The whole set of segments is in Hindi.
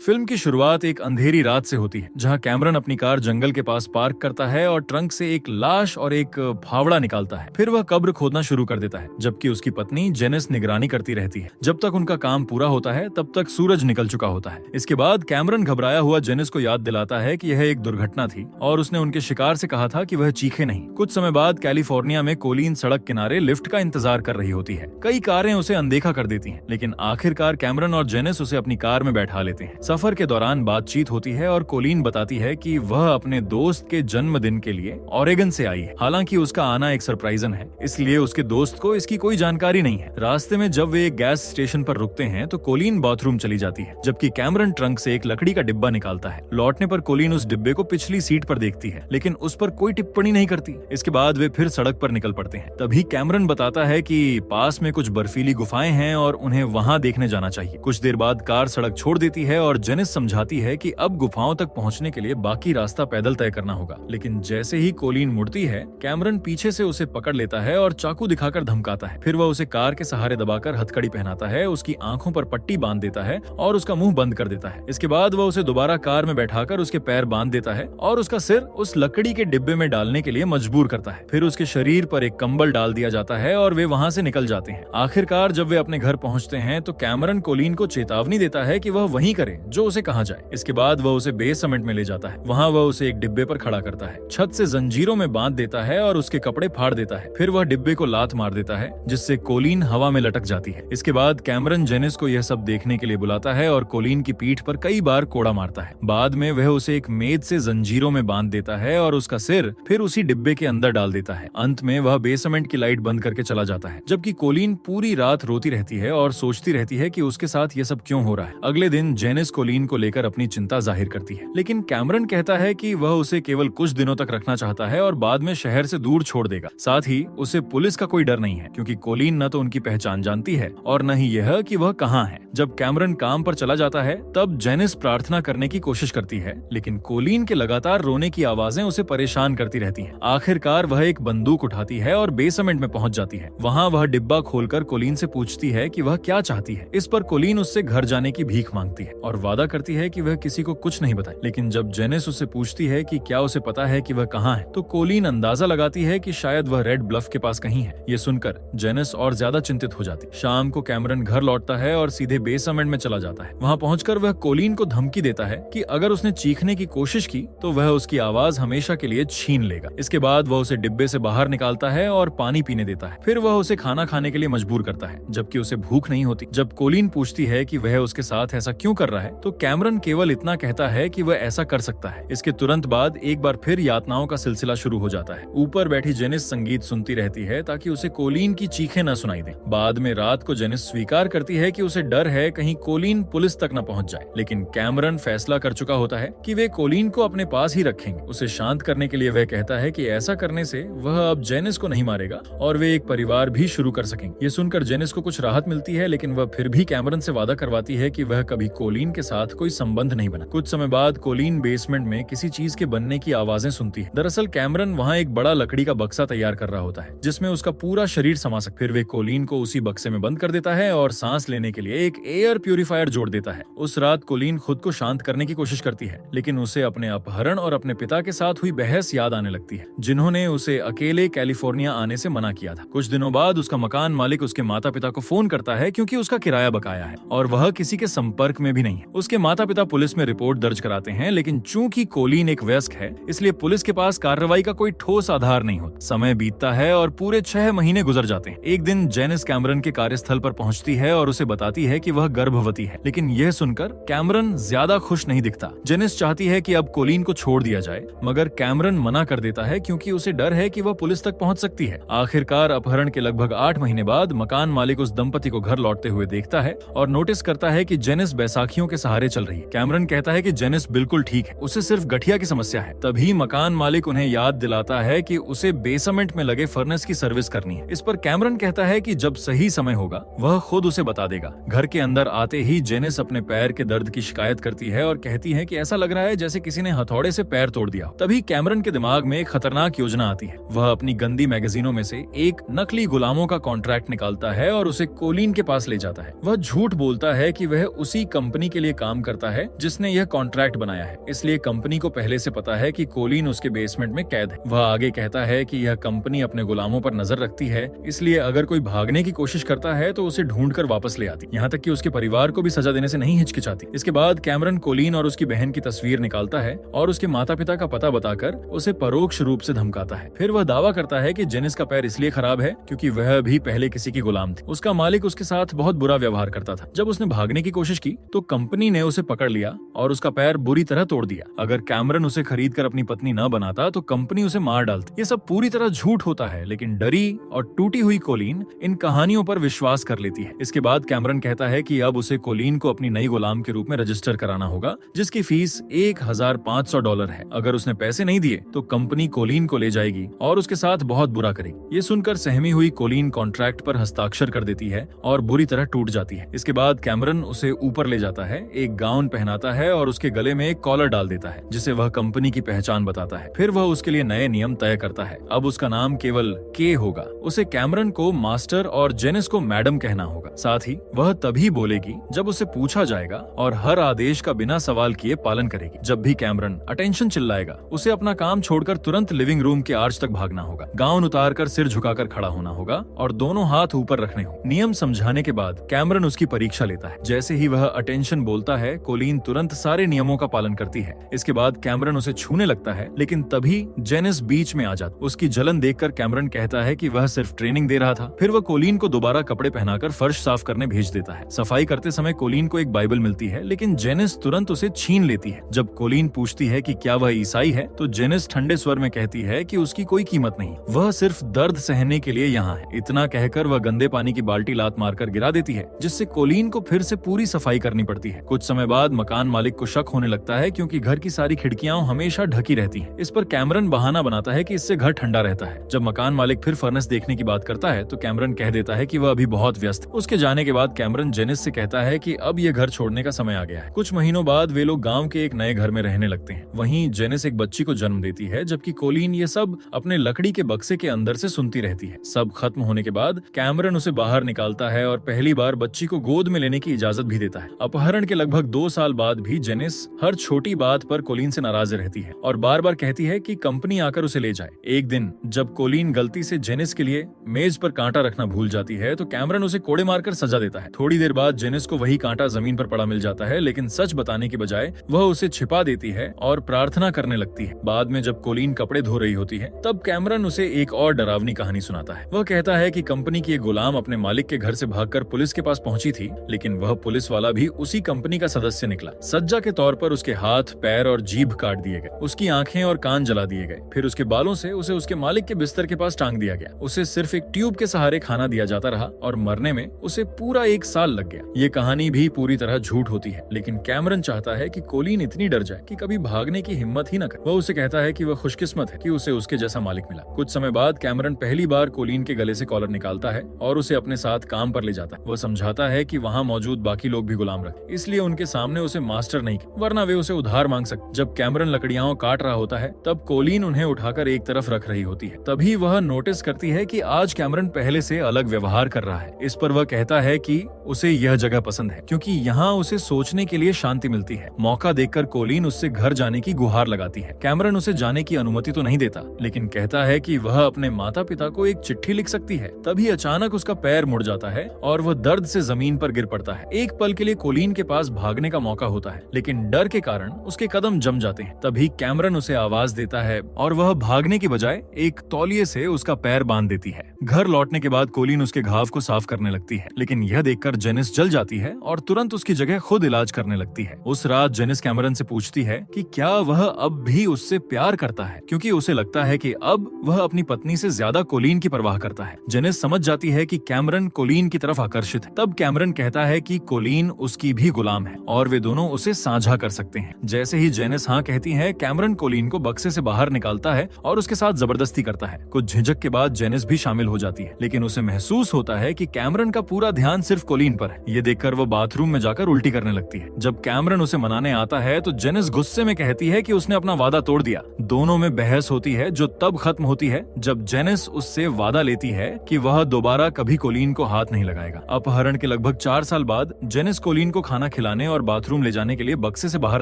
फिल्म की शुरुआत एक अंधेरी रात से होती है जहां कैमरन अपनी कार जंगल के पास पार्क करता है और ट्रंक से एक लाश और एक फावड़ा निकालता है। फिर वह कब्र खोदना शुरू कर देता है जबकि उसकी पत्नी जेनिस निगरानी करती रहती है। जब तक उनका काम पूरा होता है तब तक सूरज निकल चुका होता है। इसके बाद कैमरन घबराया हुआ जेनिस को याद दिलाता है कि यह एक दुर्घटना थी और उसने उनके शिकार से कहा था कि वह चीखे नहीं। कुछ समय बाद कैलिफोर्निया में कोलीन सड़क किनारे लिफ्ट का इंतजार कर रही होती है। कई कारें उसे अनदेखा कर देती हैं, लेकिन आखिरकार कैमरन और जेनिस उसे अपनी कार में बैठा लेते हैं। सफर के दौरान बातचीत होती है और कोलीन बताती है कि वह अपने दोस्त के जन्मदिन के लिए ओरेगन से आई है। हालांकि उसका आना एक सरप्राइजन है, इसलिए उसके दोस्त को इसकी कोई जानकारी नहीं है। रास्ते में जब वे एक गैस स्टेशन पर रुकते हैं तो कोलीन बाथरूम चली जाती है जबकि कैमरन ट्रंक से एक लकड़ी का डिब्बा निकालता है। लौटने पर कोलीन उस डिब्बे को पिछली सीट पर देखती है लेकिन उस पर कोई टिप्पणी नहीं करती। इसके बाद वे फिर सड़क पर निकल पड़ते हैं। तभी कैमरन बताता है कि पास में कुछ बर्फीली गुफाएं हैं और उन्हें वहां देखने जाना चाहिए। कुछ देर बाद कार सड़क छोड़ देती है और जेनिस समझाती है कि अब गुफाओं तक पहुंचने के लिए बाकी रास्ता पैदल तय करना होगा। लेकिन जैसे ही कोलीन मुड़ती है कैमरन पीछे से उसे पकड़ लेता है और चाकू दिखाकर धमकाता है। फिर वह उसे कार के सहारे दबाकर हथकड़ी पहनाता है, उसकी आंखों पर पट्टी बांध देता है और उसका मुंह बंद कर देता है। इसके बाद वह उसे दोबारा कार में बैठाकर उसके पैर बांध देता है और उसका सिर उस लकड़ी के डिब्बे में डालने के लिए मजबूर करता है। फिर उसके शरीर पर एक कंबल डाल दिया जाता है और वे वहां से निकल जाते हैं। आखिरकार जब वे अपने घर पहुंचते हैं तो कैमरन कोलीन को चेतावनी देता है कि वह वहीं करे जो उसे कहा जाए। इसके बाद वह उसे बेसमेंट में ले जाता है। वहां वह उसे एक डिब्बे पर खड़ा करता है, छत से जंजीरों में बांध देता है और उसके कपड़े फाड़ देता है। फिर वह डिब्बे को लात मार देता है जिससे कोलीन हवा में लटक जाती है। इसके बाद कैमरन जेनिस को यह सब देखने के लिए बुलाता है और कोलीन की पीठ पर कई बार कोड़ा मारता है। बाद में वह उसे एक मेज से जंजीरों में बांध देता है और उसका सिर फिर उसी डिब्बे के अंदर डाल देता है। अंत में वह बेसमेंट की लाइट बंद करके चला जाता है जबकि कोलीन पूरी रात रोती रहती है और सोचती रहती है कि उसके साथ यह सब क्यों हो रहा है। अगले दिन जेनिस कोलीन को लेकर अपनी चिंता जाहिर करती है, लेकिन कैमरन कहता है कि वह उसे केवल कुछ दिनों तक रखना चाहता है और बाद में शहर से दूर छोड़ देगा। साथ ही उसे पुलिस का कोई डर नहीं है क्योंकि कोलीन न तो उनकी पहचान जानती है और न ही यह कि वह कहाँ है। जब कैमरन काम पर चला जाता है तब जेनिस प्रार्थना करने की कोशिश करती है, लेकिन कोलीन के लगातार रोने की आवाजें उसे परेशान करती रहती हैं। आखिरकार वह एक बंदूक उठाती है और बेसमेंट में पहुंच जाती है। वहां वह डिब्बा खोलकर कोलीन से पूछती है कि वह क्या चाहती है। इस पर कोलीन उससे घर जाने की भीख मांगती है और वादा करती है कि वह किसी को कुछ नहीं बताए। लेकिन जब जेनिस उससे पूछती है कि क्या उसे पता है कि वह कहाँ है तो कोलीन अंदाजा लगाती है कि शायद वह रेड ब्लफ के पास कहीं है। ये सुनकर जेनिस और ज्यादा चिंतित हो जाती। शाम को कैमरन घर लौटता है और सीधे बेसमेंट में चला जाता है। वहां पहुंचकर वह कोलीन को धमकी देता है कि अगर उसने चीखने की कोशिश की तो वह उसकी आवाज हमेशा के लिए छीन लेगा। इसके बाद वह उसे डिब्बे से बाहर निकालता है और पानी पीने देता है। फिर वह उसे खाना खाने के लिए मजबूर करता है जबकि उसे भूख नहीं होती। जब कोलीन पूछती है कि वह उसके साथ ऐसा क्यों कर रहा है तो कैमरन केवल इतना कहता है कि वह ऐसा कर सकता है। इसके तुरंत बाद एक बार फिर यातनाओं का सिलसिला शुरू हो जाता है। ऊपर बैठी जेनिस संगीत सुनती रहती है ताकि उसे कोलीन की चीखें न सुनाई दें। बाद में रात को जेनिस स्वीकार करती है कि उसे डर है कहीं कोलीन पुलिस तक न पहुंच जाए, लेकिन कैमरन फैसला कर चुका होता है कि वे कोलीन को अपने पास ही रखेंगे। उसे शांत करने के लिए वह कहता है कि ऐसा करने से वह अब जेनिस को नहीं मारेगा और वे एक परिवार भी शुरू कर सकेंगे। ये सुनकर जेनिस को कुछ राहत मिलती है, लेकिन वह फिर भी कैमरन से वादा करवाती है कि वह कभी कोलीन के साथ कोई संबंध नहीं बना। कुछ समय बाद कोलीन बेसमेंट में किसी चीज के बनने की आवाजें सुनती है। दरअसल कैमरन वहाँ एक बड़ा लकड़ी का बक्सा तैयार कर रहा होता है जिसमें उसका पूरा शरीर समा सके। फिर वे कोलीन को उसी बक्से में बंद कर देता है और सांस लेने के लिए एक एयर प्यूरिफायर जोड़ देता है। उस रात कोलीन खुद को शांत करने की कोशिश करती है, लेकिन उसे अपने अपहरण और अपने पिता के साथ हुई बहस याद आने लगती है जिन्होंने उसे अकेले कैलिफोर्निया आने से मना किया था। कुछ दिनों बाद उसका मकान मालिक उसके माता पिता को फोन करता है क्योंकि उसका किराया बकाया है और वह किसी के संपर्क में भी नहीं है। उसके माता पिता पुलिस में रिपोर्ट दर्ज कराते हैं, लेकिन चूंकि कोलीन एक वयस्क है इसलिए पुलिस के पास कार्रवाई का कोई ठोस आधार नहीं होता। समय बीतता है और पूरे 6 महीने गुजर जाते हैं। एक दिन जेनिस कैमरन के कार्यस्थल पर पहुंचती है और उसे बताती है कि वह गर्भवती है, लेकिन यह सुनकर कैमरन ज्यादा खुश नहीं दिखता। जेनिस चाहती है कि अब कोलीन को छोड़ दिया जाए, मगर कैमरन मना कर देता है क्योंकि उसे डर है कि वह पुलिस तक पहुंच सकती है। आखिरकार अपहरण के लगभग 8 महीने बाद मकान मालिक उस दंपति को घर लौटते हुए देखता है और नोटिस करता है कि जेनिस बैसाखियों के सहारे चल रही है। कैमरन कहता है कि जेनिस बिल्कुल ठीक है, उसे सिर्फ गठिया की समस्या है। तभी मकान मालिक उन्हें याद दिलाता है कि उसे बेसमेंट में लगे फर्नेस की सर्विस करनी है। इस पर कैमरन कहता है कि जब सही समय होगा वह खुद उसे बता देगा। घर के अंदर आते ही जेनिस अपने पैर के दर्द की शिकायत करती है और कहती है कि ऐसा लग रहा है जैसे किसी ने हथौड़े से पैर तोड़ दिया। तभी कैमरन के दिमाग में एक खतरनाक योजना आती है। वह अपनी गंदी मैगजीनों में से एक नकली गुलामों का कॉन्ट्रैक्ट निकालता है और उसे कोलीन के पास ले जाता है। वह झूठ बोलता है कि वह उसी कंपनी के लिए काम करता है जिसने यह कॉन्ट्रैक्ट बनाया है, इसलिए कंपनी को पहले से पता है कि कोलिन उसके बेसमेंट में कैद है। वह आगे कहता है कि यह कंपनी अपने गुलामों पर नजर रखती है, इसलिए अगर कोई भागने की कोशिश करता है तो उसे ढूंढकर वापस ले आती, यहाँ तक कि उसके परिवार को भी सजा देने से नहीं हिचकिचाती। इसके बाद कैमरन कोलिन और उसकी बहन की तस्वीर निकालता है और उसके माता पिता का पता बताकर उसे परोक्ष रूप से धमकाता है। फिर वह दावा करता है कि जेनिस का पैर इसलिए खराब है क्योंकि वह भी पहले किसी की गुलाम थी। उसका मालिक उसके साथ बहुत बुरा व्यवहार करता था। जब उसने भागने की कोशिश की तो कंपनी ने उसे पकड़ लिया और उसका पैर बुरी तरह तोड़ दिया। अगर कैमरन उसे खरीद कर अपनी पत्नी न बनाता तो कंपनी उसे मार डालती। ये सब पूरी तरह झूठ होता है, लेकिन डरी और टूटी हुई कोलिन इन कहानियों पर विश्वास कर लेती है। इसके बाद कैमरन कहता है कि अब उसे कोलिन को अपनी नई गुलाम के रूप में रजिस्टर कराना होगा, जिसकी फीस $1,500 है। अगर उसने पैसे नहीं दिए तो कंपनी कोलिन को ले जाएगी और उसके साथ बहुत बुरा करेगी। ये सुनकर सहमी हुई कोलिन कॉन्ट्रैक्ट पर हस्ताक्षर कर देती है और बुरी तरह टूट जाती है। इसके बाद कैमरन उसे ऊपर ले जाता है, एक गाउन पहनाता है और उसके गले में एक कॉलर डाल देता है जिसे वह कंपनी की पहचान बताता है। फिर वह उसके लिए नए नियम तय करता है। अब उसका नाम केवल के होगा। उसे कैमरन को मास्टर और जेनिस को मैडम कहना होगा। साथ ही वह तभी बोलेगी जब उसे पूछा जाएगा और हर आदेश का बिना सवाल किए पालन करेगी। जब भी कैमरन अटेंशन चिल्लाएगा उसे अपना काम छोड़कर तुरंत लिविंग रूम के आर्च तक भागना होगा। गाउन उतारकर सिर झुकाकर खड़ा होना होगा और दोनों हाथ ऊपर रखने हों। नियम समझाने के बाद कैमरन उसकी परीक्षा लेता है। जैसे ही वह अटेंशन बोलता है कोलिन तुरंत सारे नियमों का पालन करती है। इसके बाद कैमरन उसे छूने लगता है, लेकिन तभी जेनिस बीच में आ जाती। उसकी जलन देखकर कैमरन कहता है कि वह सिर्फ ट्रेनिंग दे रहा था। फिर वह कोलिन को दोबारा कपड़े पहनाकर फर्श साफ करने भेज देता है। सफाई करते समय कोलिन को एक बाइबल मिलती है, लेकिन जेनिस तुरंत उसे छीन लेती है। जब कोलिन पूछती है कि क्या वह ईसाई है तो जेनिस ठंडे स्वर में कहती है कि उसकी कोई कीमत नहीं, वह सिर्फ दर्द सहने के लिए यहाँ है। इतना कहकर वह गंदे पानी की बाल्टी लात मारकर गिरा देती है, जिससे कोलिन को फिर से पूरी सफाई करनी पड़ती है। कुछ समय बाद मकान मालिक को शक होने लगता है क्योंकि घर की सारी खिड़कियां हमेशा ढकी रहती हैं। इस पर कैमरन बहाना बनाता है कि इससे घर ठंडा रहता है। जब मकान मालिक फिर फर्नेस देखने की बात करता है तो कैमरन कह देता है कि वह अभी बहुत व्यस्त है। उसके जाने के बाद कैमरन जेनिस से कहता है कि अब यह घर छोड़ने का समय आ गया है। कुछ महीनों बाद वे लोग गांव के एक नए घर में रहने लगते हैं। वहीं जेनिस एक बच्ची को जन्म देती है, जबकि कोलिन ये सब अपने लकड़ी के बक्से के अंदर से सुनती रहती है। सब खत्म होने के बाद कैमरन उसे बाहर निकालता है और पहली बार बच्ची को गोद में लेने की इजाजत भी देता है। अपहरण के लगभग 2 साल बाद भी जेनिस हर छोटी बात पर कोलिन से नाराज रहती है और बार बार कहती है कि कंपनी आकर उसे ले जाए। एक दिन जब कोलिन गलती से जेनिस के लिए मेज पर कांटा रखना भूल जाती है तो कैमरन उसे कोड़े मारकर सजा देता है। थोड़ी देर बाद जेनिस को वही कांटा जमीन पर पड़ा मिल जाता है, लेकिन सच बताने की बजाय वह उसे छिपा देती है और प्रार्थना करने लगती है। बाद में जब कोलिन कपड़े धो रही होती है तब कैमरन उसे एक और डरावनी कहानी सुनाता है। वह कहता है कि कंपनी की एक गुलाम अपने मालिक के घर से भागकर पुलिस के पास पहुंची थी, लेकिन वह पुलिस वाला भी उसी कंपनी का सदस्य निकला। सज्जा के तौर पर उसके हाथ, पैर और जीभ काट दिए गए, उसकी आंखें और कान जला दिए गए। फिर उसके बालों से उसे उसके मालिक के बिस्तर के पास टांग दिया गया। उसे सिर्फ एक ट्यूब के सहारे खाना दिया जाता रहा और मरने में उसे पूरा 1 साल लग गया। ये कहानी भी पूरी तरह झूठ होती है, लेकिन कैमरन चाहता है कि कोलिन इतनी डर जाए कि कभी भागने की हिम्मत ही न करे। वह उसे कहता है कि वह खुशकिस्मत है कि उसे उसके जैसा मालिक मिला। कुछ समय बाद कैमरन पहली बार कोलिन के गले से कॉलर निकालता है और उसे अपने साथ काम पर ले जाता है। वह समझाता है कि वहाँ मौजूद बाकी लोग भी गुलाम रखे, इसलिए उनके सामने उसे मास्टर नहीं किया, वरना वे उसे उधार मांग सकते। जब कैमरन लकड़ियां काट रहा होता है तब कोलिन उन्हें उठाकर एक तरफ रख रही होती है। तभी वह नोटिस करती है कि आज कैमरन पहले से अलग व्यवहार कर रहा है। इस पर वह कहता है कि उसे यह जगह पसंद है क्योंकि यहाँ उसे सोचने के लिए शांति मिलती है। मौका देखकर कोलिन उससे घर जाने की गुहार लगाती है। कैमरन उसे जाने की अनुमति तो नहीं देता, लेकिन कहता है कि वह अपने माता पिता को एक चिट्ठी लिख सकती है। तभी अचानक उसका पैर मुड़ जाता है और वह दर्द से जमीन पर गिर पड़ता है। एक पल के लिए कोलिन के पास भागने का मौका होता है, लेकिन डर के कारण उसके कदम जम जाते हैं। तभी कैमरन उसे आवाज देता है और वह भागने की बजाय एक तौलिए से उसका पैर बांध देती है। घर लौटने के बाद कोलिन उसके घाव को साफ करने लगती है, लेकिन यह देखकर जेनिस जल जाती है और तुरंत उसकी जगह खुद इलाज करने लगती है। उस रात जेनिस कैमरन से पूछती है कि क्या वह अब भी उससे प्यार करता है, क्योंकि उसे लगता है कि अब वह अपनी पत्नी से ज्यादा कोलिन की परवाह करता है। जेनिस समझ जाती है कि कैमरन कोलिन की तरफ आकर्षित है। तब कैमरन कहता है कि कोलिन उसकी भी गुलाम है और वे दोनों उसे साझा कर सकते हैं। जैसे ही जेनिस हाँ कहती है, कैमरन कोलिन को बक्से से बाहर निकालता है और उसके साथ जबरदस्ती करता है। कुछ झिझक के बाद जेनिस भी शामिल हो जाती है, लेकिन उसे महसूस होता है कि कैमरन का पूरा ध्यान सिर्फ कोलिन पर है। ये देखकर वो बाथरूम में जाकर उल्टी करने लगती है। जब कैमरन उसे मनाने आता है तो जेनिस गुस्से में कहती है कि उसने अपना वादा तोड़ दिया। दोनों में बहस होती है जो तब खत्म होती है जब जेनिस उससे वादा लेती है कि वह दोबारा कभी कोलिन को हाथ नहीं लगाएगा। अपहरण के लगभग 4 साल बाद जेनिस कोलिन को खाना खिला खिलाने और बाथरूम ले जाने के लिए बक्से से बाहर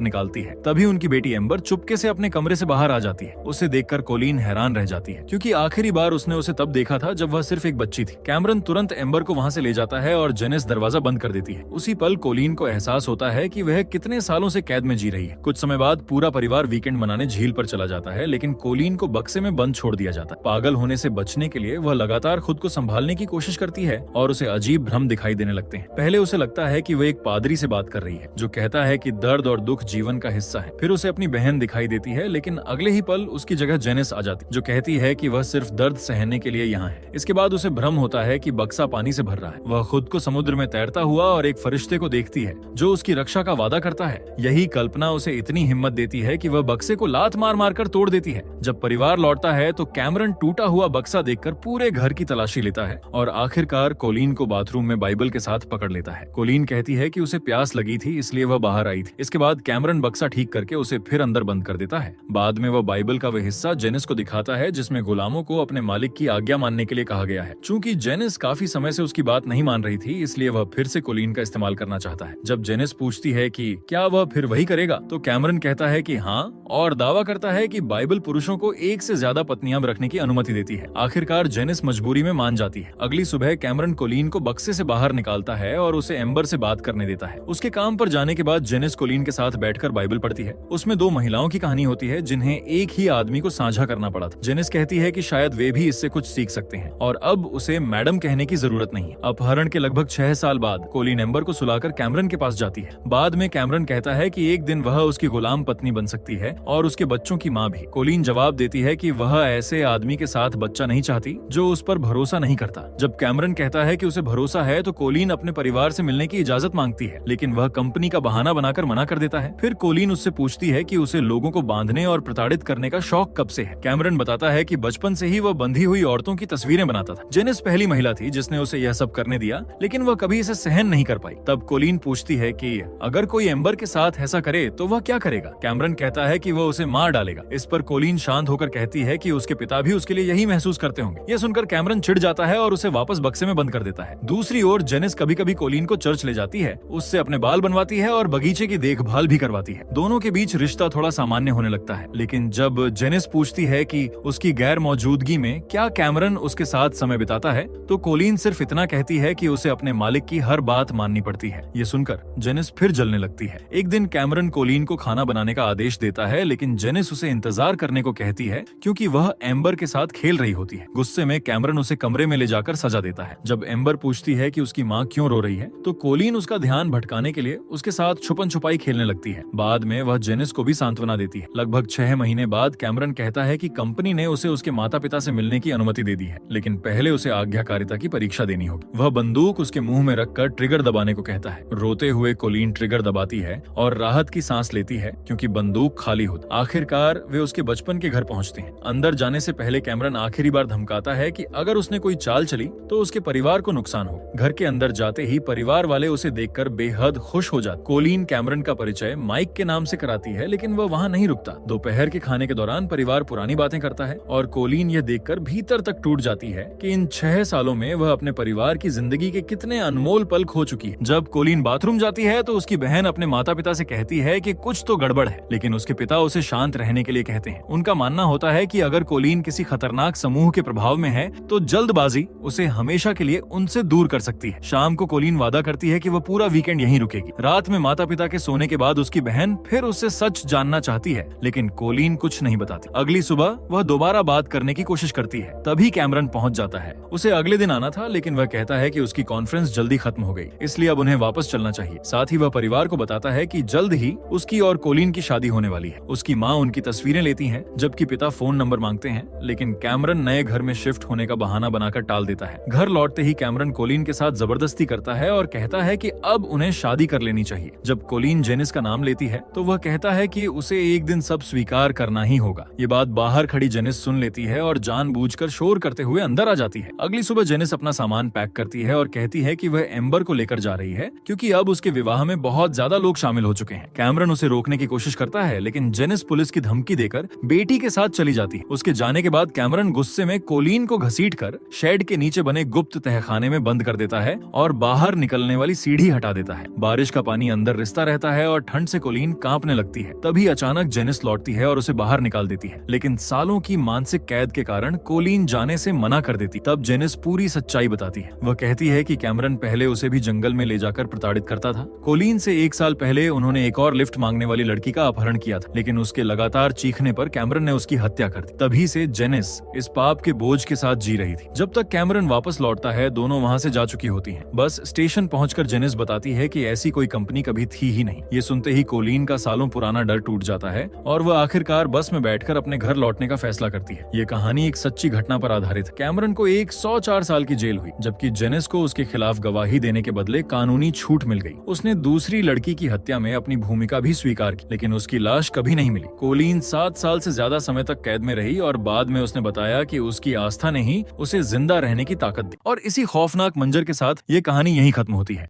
निकालती है। तभी उनकी बेटी एम्बर चुपके से अपने कमरे से बाहर आ जाती है। उसे देखकर कोलिन हैरान रह जाती है, क्योंकि आखिरी बार उसने उसे तब देखा था जब वह सिर्फ एक बच्ची थी। कैमरन तुरंत एम्बर को वहाँ से ले जाता है और जेनिस दरवाजा बंद कर देती है। उसी पल कोलिन को एहसास होता है कि वह कितने सालों से कैद में जी रही है। कुछ समय बाद पूरा परिवार वीकेंड मनाने झील पर चला जाता है, लेकिन कोलिन को बक्से में बंद छोड़ दिया जाता है। पागल होने से बचने के लिए वह लगातार खुद को संभालने की कोशिश करती है और उसे अजीब भ्रम दिखाई देने लगते हैं। पहले उसे लगता है कि वह एक पादरी से बात कर रही है जो कहता है कि दर्द और दुख जीवन का हिस्सा है। फिर उसे अपनी बहन दिखाई देती है, लेकिन अगले ही पल उसकी जगह जेनिस आ जाती जो कहती है कि वह सिर्फ दर्द सहने के लिए यहाँ है। इसके बाद उसे भ्रम होता है कि बक्सा पानी से भर रहा है। वह खुद को समुद्र में तैरता हुआ और एक फरिश्ते को देखती है जो उसकी रक्षा का वादा करता है। यही कल्पना उसे इतनी हिम्मत देती है कि वह बक्से को लात मार मार कर तोड़ देती है। जब परिवार लौटता है तो कैमरन टूटा हुआ बक्सा देखकर पूरे घर की तलाशी लेता है और आखिरकार कोलिन को बाथरूम में बाइबल के साथ पकड़ लेता है। कोलिन कहती है कि उसे प्यास लगी थी इसलिए वह बाहर आई थी। इसके बाद कैमरन बक्सा ठीक करके उसे फिर अंदर बंद कर देता है। बाद में वह बाइबल का वह हिस्सा जेनिस को दिखाता है जिसमें गुलामों को अपने मालिक की आज्ञा मानने के लिए कहा गया है। चूंकि जेनिस काफी समय से उसकी बात नहीं मान रही थी, इसलिए वह फिर से कोलिन का इस्तेमाल करना चाहता है। जब जेनिस पूछती है कि क्या वह फिर वही करेगा, तो कैमरन कहता है कि हाँ, और दावा करता है कि बाइबल पुरुषों को एक से ज्यादा पत्नियां रखने की अनुमति देती है। आखिरकार जेनिस मजबूरी में मान जाती है। अगली सुबह कैमरन कोलिन को बक्से से बाहर निकालता है और उसे एम्बर से बात करने देता है। उसके काम पर जाने के बाद जेनिस कोलिन के साथ बैठकर बाइबल पढ़ती है। उसमें दो महिलाओं की कहानी होती है जिन्हें एक ही आदमी को साझा करना पड़ा था। जेनिस कहती है कि शायद वे भी इससे कुछ सीख सकते हैं और अब उसे मैडम कहने की जरूरत नहीं। अपहरण के लगभग 6 साल बाद कोलिन एम्बर को सुलाकर कैमरन के पास जाती है। बाद में कैमरन कहता है कि एक दिन वह उसकी गुलाम पत्नी बन सकती है और उसके बच्चों की माँ भी। कोलिन जवाब देती है कि वह ऐसे आदमी के साथ बच्चा नहीं चाहती जो उस पर भरोसा नहीं करता। जब कैमरन कहता है कि उसे भरोसा है तो कोलिन अपने परिवार से मिलने की इजाजत मांगती है, लेकिन वह कंपनी का बहाना बनाकर मना कर देता है। फिर कोलिन उससे पूछती है कि उसे लोगों को बांधने और प्रताड़ित करने का शौक कब से है। कैमरन बताता है कि बचपन से ही वह बंधी हुई औरतों की तस्वीरें बनाता था। जेनिस पहली महिला थी जिसने उसे यह सब करने दिया, लेकिन वह कभी इसे सहन नहीं कर पाई। तब कोलिन पूछती है कि अगर कोई एम्बर के साथ ऐसा करे तो वह क्या करेगा। कैमरन कहता है कि वह उसे मार डालेगा। इस पर कोलिन शांत होकर कहती है कि उसके पिता भी उसके लिए यही महसूस करते होंगे। यह सुनकर कैमरन चिढ़ जाता है और उसे वापस बक्से में बंद कर देता है। दूसरी ओर जेनिस कभी कभी कोलिन को चर्च ले जाती है, उससे अपने बाल बनवाती है और बगीचे की देखभाल भी करवाती है। दोनों के बीच रिश्ता थोड़ा सामान्य होने लगता है, लेकिन जब जेनिस पूछती है कि उसकी गैर मौजूदगी में क्या कैमरन उसके साथ समय बिताता है, तो कोलिन सिर्फ इतना कहती है कि उसे अपने मालिक की हर बात माननी पड़ती है। ये सुनकर जेनिस फिर जलने लगती है। एक दिन कैमरन कोलिन को खाना बनाने का आदेश देता है, लेकिन जेनिस उसे इंतजार करने को कहती है क्योंकि वह एम्बर के साथ खेल रही होती है। गुस्से में कैमरन उसे कमरे में ले जाकर सजा देता है। जब एम्बर पूछती है कि उसकी माँ क्यों रो रही है, तो कोलिन उसका ध्यान भटकाने के लिए उसके साथ छुपन छुपाई खेलने लगती है। बाद में वह जेनिस को भी सांत्वना देती है। लगभग 6 महीने बाद कैमरन कहता है कि कंपनी ने उसे उसके माता पिता से मिलने की अनुमति दे दी है, लेकिन पहले उसे आज्ञाकारिता की परीक्षा देनी होगी। वह बंदूक उसके मुंह में रखकर ट्रिगर दबाने को कहता है। रोते हुए कोलिन ट्रिगर दबाती है और राहत की सांस लेती है क्योंकि बंदूक खाली होती। आखिरकार वे उसके बचपन के घर पहुंचते हैं। अंदर जाने से पहले कैमरन आखिरी बार धमकाता है कि अगर उसने कोई चाल चली तो उसके परिवार को नुकसान हो। घर के अंदर जाते ही परिवार वाले उसे देखकर बेहद खुश हो जाते। कोलिन कैमरन का परिचय माइक के नाम से कराती है, लेकिन वह वहाँ नहीं रुकता। दोपहर के खाने के दौरान परिवार पुरानी बातें करता है और कोलिन यह देखकर भीतर तक टूट जाती है कि इन 6 सालों में वह अपने परिवार की जिंदगी के कितने अनमोल पल खो चुकी है। जब कोलिन बाथरूम जाती है तो उसकी बहन अपने माता पिता से कहती है कि कुछ तो गड़बड़ है, लेकिन उसके पिता उसे शांत रहने के लिए कहते हैं। उनका मानना होता है कि अगर कोलिन किसी खतरनाक समूह के प्रभाव में है तो जल्दबाजी उसे हमेशा के लिए उनसे दूर कर सकती है। शाम को कोलिन वादा करती है कि वह पूरा वीकेंड यहीं रुकेगी। रात में माता पिता के सोने के बाद उसकी बहन फिर उससे सच जानना चाहती है, लेकिन कोलिन कुछ नहीं बताती। अगली सुबह वह दोबारा बात करने की कोशिश करती है। तभी कैमरन पहुंच जाता है। उसे अगले दिन आना था, लेकिन वह कहता है कि उसकी कॉन्फ्रेंस जल्दी खत्म हो गई, इसलिए अब उन्हें वापस चलना चाहिए। साथ ही वह परिवार को बताता है कि जल्द ही उसकी और कोलिन की शादी होने वाली है। उसकी माँ उनकी तस्वीरें लेती है, जबकि पिता फोन नंबर मांगते हैं, लेकिन कैमरन नए घर में शिफ्ट होने का बहाना बनाकर टाल देता है। घर लौटते ही कैमरन कोलिन के साथ जबरदस्ती करता है और कहता है कि अब उन्हें शादी कर लेनी चाहिए। जब कोलिन जेनिस का नाम लेती है तो वह कहता है कि उसे एक दिन सब स्वीकार करना ही होगा। ये बात बाहर खड़ी जेनिस सुन लेती है और जानबूझकर शोर करते हुए अंदर आ जाती है। अगली सुबह जेनिस अपना सामान पैक करती है और कहती है कि वह एम्बर को लेकर जा रही है क्योंकि अब उसके विवाह में बहुत ज्यादा लोग शामिल हो चुके हैं। कैमरन उसे रोकने की कोशिश करता है, लेकिन जेनिस पुलिस की धमकी देकर बेटी के साथ चली जाती है। उसके जाने के बाद कैमरन गुस्से में कोलीन को घसीटकर शेड के नीचे बने गुप्त तहखाने में बंद कर देता है और बाहर निकलने वाली सीढ़ी हटा देता है। बारिश का पानी अंदर रिसता रहता है और ठंड से कोलीन कांपने लगती है। तभी अचानक जेनिस लौटती है और उसे बाहर निकाल देती है, लेकिन सालों की मानसिक कैद के कारण कोलीन जाने से मना कर देती। तब जेनिस पूरी सच्चाई बताती है। वह कहती है कि कैमरन पहले उसे भी जंगल में ले जाकर प्रताड़ित करता था। कोलीन से 1 साल पहले उन्होंने एक और लिफ्ट मांगने वाली लड़की का अपहरण किया था, लेकिन उसके लगातार चीखने पर कैमरन ने उसकी हत्या कर दी। तभी से जेनिस इस पाप के बोझ के साथ जी रही थी। जब तक कैमरन वापस लौटता है, दोनों वहाँ से जा चुकी होती हैं। बस स्टेशन पहुंचकर जेनिस बताती है कि ऐसी कोई कंपनी कभी थी ही नहीं। ये सुनते ही कोलीन का सालों पुराना डर टूट जाता है और वह आखिरकार बस में बैठकर अपने घर लौटने का फैसला करती है। ये कहानी एक सच्ची घटना पर आधारित है। कैमरन को 104 साल की जेल हुई, जबकि जेनिस को उसके खिलाफ गवाही देने के बदले कानूनी छूट मिल गई। उसने दूसरी लड़की की हत्या में अपनी भूमिका भी स्वीकार की, लेकिन उसकी लाश कभी नहीं मिली। कोलीन 7 साल से ज्यादा समय तक कैद में रही और बाद में उसने बताया कि उसकी आस्था ने ही उसे जिंदा रहने की ताकत दी। और इसी खौफनाक मंजर के साथ ये कहानी यहीं खत्म होती है।